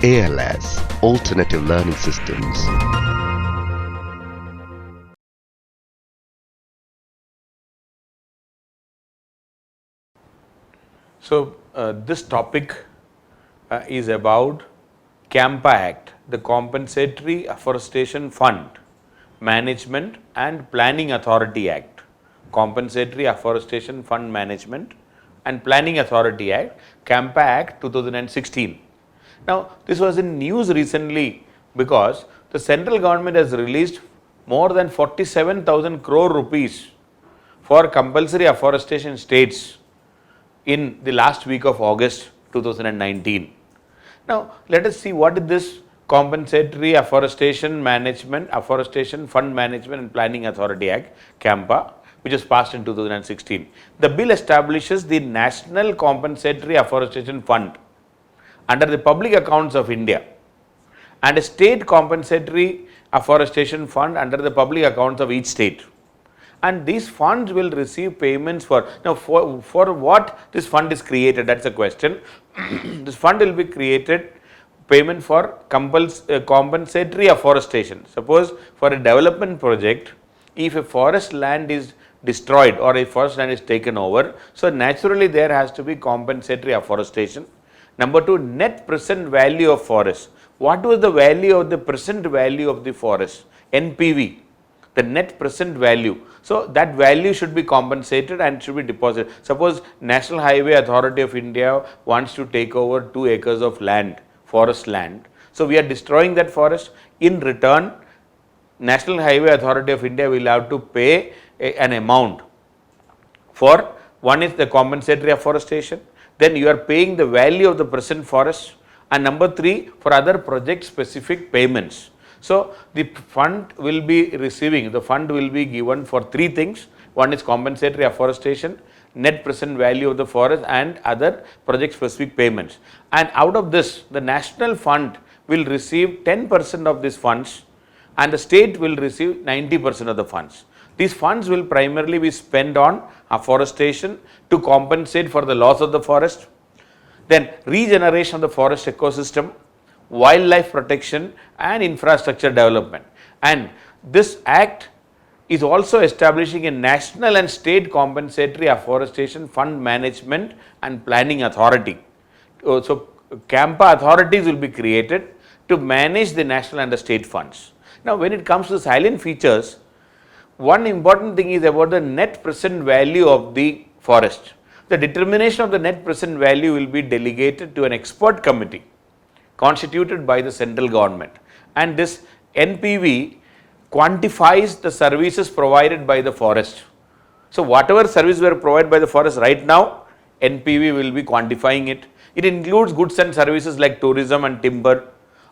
ALS, Alternative Learning Systems. So, this topic is about CAMPA Act, the Compensatory Afforestation Fund Management and Planning Authority Act. Compensatory Afforestation Fund Management and Planning Authority Act, CAMPA Act 2016. Now, this was in news recently because the central government has released more than 47,000 crore rupees for compulsory afforestation states in the last week of August 2019. Now, let us see what is this Compensatory Afforestation Management, Afforestation Fund Management and Planning Authority Act, CAMPA, which was passed in 2016. The bill establishes the National Compensatory Afforestation Fund under the public accounts of India and a state compensatory afforestation fund under the public accounts of each state. And these funds will receive payments for, now for what this fund is created, that is the question. This fund will be created payment for compensatory afforestation. Suppose for a development project, if a forest land is destroyed or a forest land is taken over, so naturally there has to be compensatory afforestation. Number two, net present value of forest. What was the value of the present value of the forest? NPV, the net present value. So, that value should be compensated and should be deposited. Suppose National Highway Authority of India wants to take over 2 acres of land, forest land. So, we are destroying that forest. In return, National Highway Authority of India will have to pay an amount for, one is the compensatory afforestation, then you are paying the value of the present forest, and number 3 for other project specific payments. So, the fund will be receiving, the fund will be given for 3 things. One is compensatory afforestation, net present value of the forest and other project specific payments. And out of this, the national fund will receive 10% of these funds and the state will receive 90% of the funds. These funds will primarily be spent on afforestation to compensate for the loss of the forest, then regeneration of the forest ecosystem, wildlife protection and infrastructure development. And this act is also establishing a national and state compensatory afforestation fund management and planning authority. So, CAMPA authorities will be created to manage the national and the state funds. Now, when it comes to salient features, one important thing is about the net present value of the forest. The determination of the net present value will be delegated to an expert committee constituted by the central government, and this NPV quantifies the services provided by the forest. So, whatever services were provided by the forest right now, NPV will be quantifying it. It includes goods and services like tourism and timber,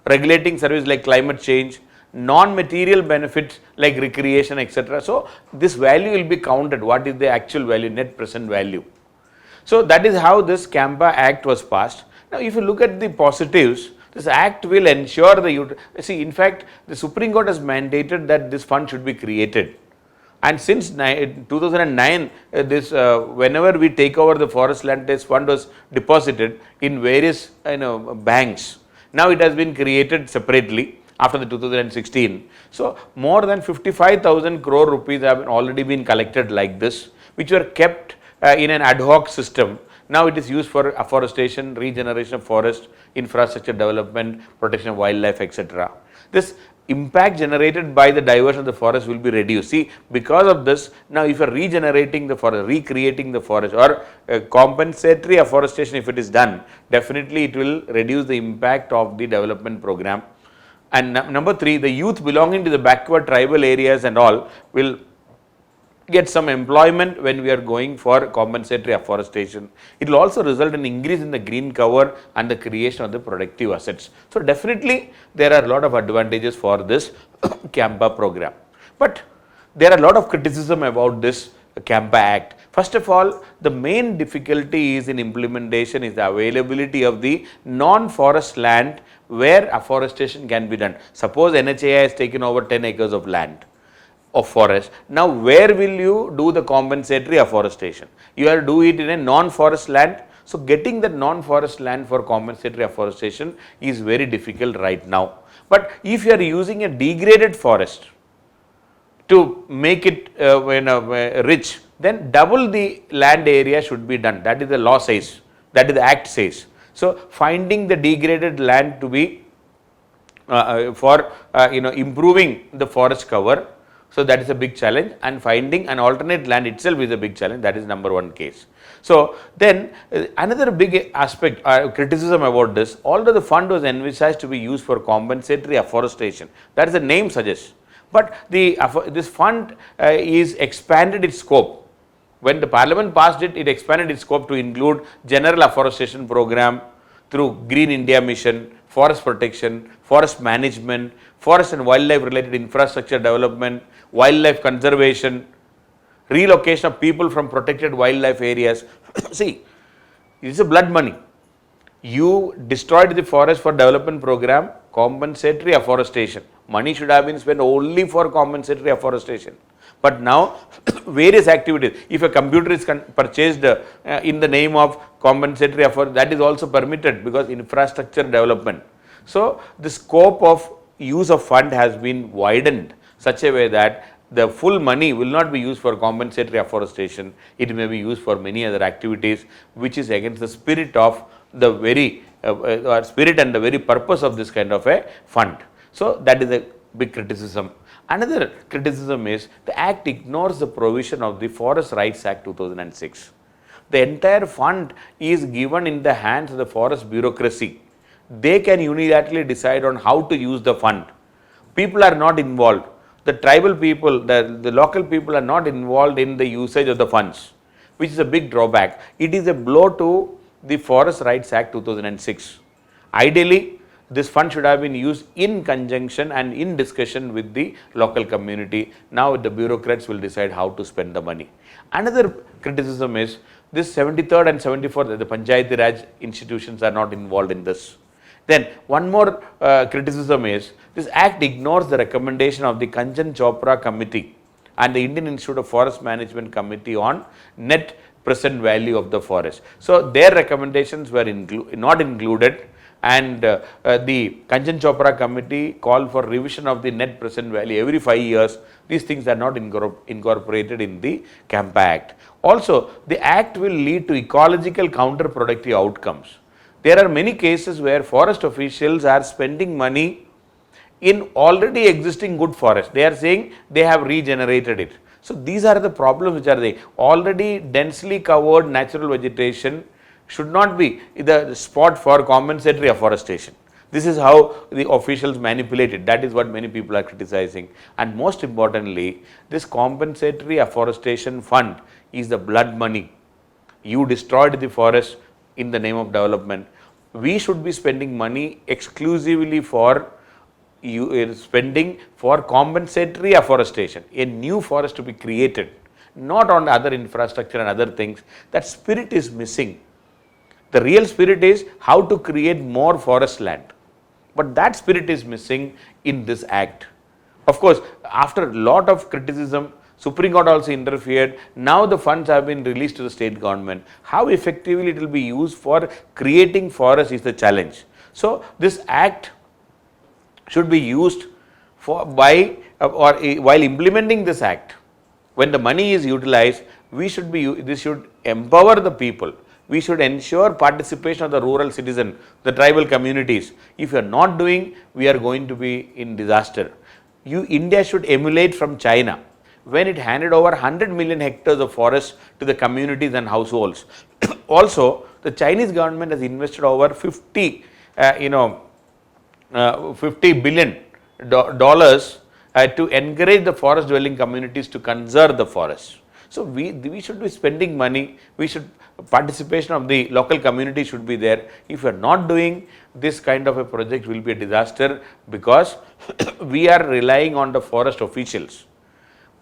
regulating services like climate change, non-material benefits like recreation, etc. So, this value will be counted, what is the actual value, net present value. So, that is how this CAMPA Act was passed. Now, if you look at the positives, this act will ensure in fact, the Supreme Court has mandated that this fund should be created. And since 2009, whenever we take over the forest land, this fund was deposited in various banks. Now, it has been created separately after the 2016. So, more than 55,000 crore rupees have already been collected like this, which were kept in an ad hoc system. Now, it is used for afforestation, regeneration of forest, infrastructure development, protection of wildlife, etc. This impact generated by the diversion of the forest will be reduced. See, because of this, now if you are regenerating the forest, recreating the forest or compensatory afforestation, if it is done, definitely it will reduce the impact of the development program. And number 3, the youth belonging to the backward tribal areas and all will get some employment when we are going for compensatory afforestation. It will also result in increase in the green cover and the creation of the productive assets. So, definitely there are a lot of advantages for this CAMPA program. But there are a lot of criticism about this CAMPA Act. First of all, the main difficulty is in implementation is the availability of the non-forest land where afforestation can be done. Suppose NHAI has taken over 10 acres of land of forest. Now, where will you do the compensatory afforestation? You have to do it in a non-forest land. So, getting the non-forest land for compensatory afforestation is very difficult right now. But if you are using a degraded forest to make it rich, then double the land area should be done. That is the law says, that is the act says. So, finding the degraded land to be for improving the forest cover. So, that is a big challenge, and finding an alternate land itself is a big challenge. That is number one case. So, then another big aspect criticism about this, although the fund was envisaged to be used for compensatory afforestation, that is the name suggests, but this fund is expanded its scope. When the parliament passed it, it expanded its scope to include general afforestation program through Green India Mission, forest protection, forest management, forest and wildlife related infrastructure development, wildlife conservation, relocation of people from protected wildlife areas. See, it is a blood money. You destroyed the forest for development program, compensatory afforestation. Money should have been spent only for compensatory afforestation. But now various activities, if a computer is purchased in the name of compensatory afforestation, that is also permitted because infrastructure development. So, the scope of use of fund has been widened such a way that the full money will not be used for compensatory afforestation, it may be used for many other activities, which is against the spirit of the very spirit and the very purpose of this kind of a fund. So, that is a big criticism. Another criticism is the Act ignores the provision of the Forest Rights Act 2006. The entire fund is given in the hands of the forest bureaucracy. They can unilaterally decide on how to use the fund. People are not involved. The tribal people, the local people are not involved in the usage of the funds, which is a big drawback. It is a blow to the Forest Rights Act 2006. Ideally, this fund should have been used in conjunction and in discussion with the local community. Now, the bureaucrats will decide how to spend the money. Another criticism is this 73rd and 74th, the Panchayati Raj institutions are not involved in this. Then one more criticism is this Act ignores the recommendation of the Kanchan Chopra Committee and the Indian Institute of Forest Management Committee on net present value of the forest. So, their recommendations were not included, and the Kanchan Chopra Committee called for revision of the net present value every 5 years. These things are not incorporated in the CAMPA Act. Also, the Act will lead to ecological counterproductive outcomes. There are many cases where forest officials are spending money in already existing good forest. They are saying they have regenerated it. So, these are the problems which are there. Already densely covered natural vegetation should not be the spot for compensatory afforestation. This is how the officials manipulate it. That is what many people are criticizing. And most importantly, this compensatory afforestation fund is the blood money. You destroyed the forest in the name of development. We should be spending money exclusively for spending for compensatory afforestation, a new forest to be created, not on other infrastructure and other things. That spirit is missing. The real spirit is how to create more forest land, but that spirit is missing in this Act. Of course, after a lot of criticism, Supreme Court also interfered. Now the funds have been released to the state government. How effectively it will be used for creating forests is the challenge. So, this Act should be used for while implementing this Act. When the money is utilized, this should empower the people. We should ensure participation of the rural citizen, the tribal communities. If you are not doing, we are going to be in disaster. India should emulate from China, when it handed over 100 million hectares of forest to the communities and households. Also, the Chinese government has invested over 50 billion dollars to encourage the forest dwelling communities to conserve the forest. So, we should be spending money, participation of the local community should be there. If you are not doing, this kind of a project will be a disaster, because we are relying on the forest officials.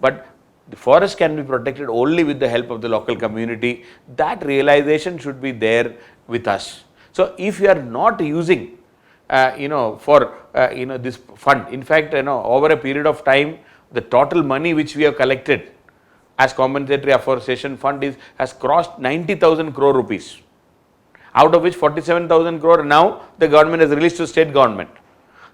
But the forest can be protected only with the help of the local community. That realization should be there with us. So, if you are not using for this fund, in fact, over a period of time, the total money which we have collected as compensatory afforestation fund has crossed 90,000 crore rupees. out of which 47,000 crore now the government has released to state government.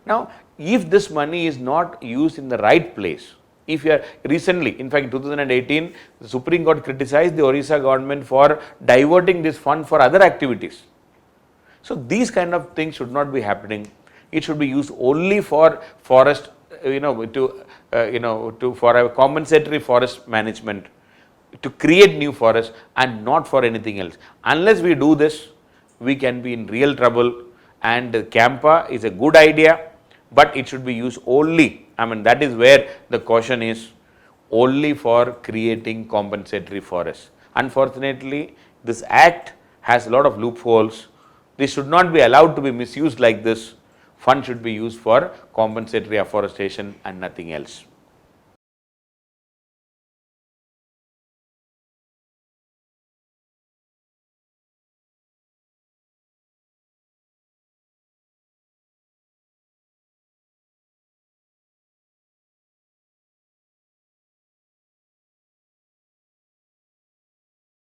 Now, if this money is not used in the right place, if you are recently, in fact in 2018, the Supreme Court criticized the Orissa government for diverting this fund for other activities. So, these kind of things should not be happening. It should be used only for forest, for a compensatory forest management, to create new forests and not for anything else. Unless we do this, we can be in real trouble, and CAMPA is a good idea, but it should be used only, that is where the caution is, only for creating compensatory forests. Unfortunately, this act has a lot of loopholes. This should not be allowed to be misused like this. Fund should be used for compensatory afforestation and nothing else.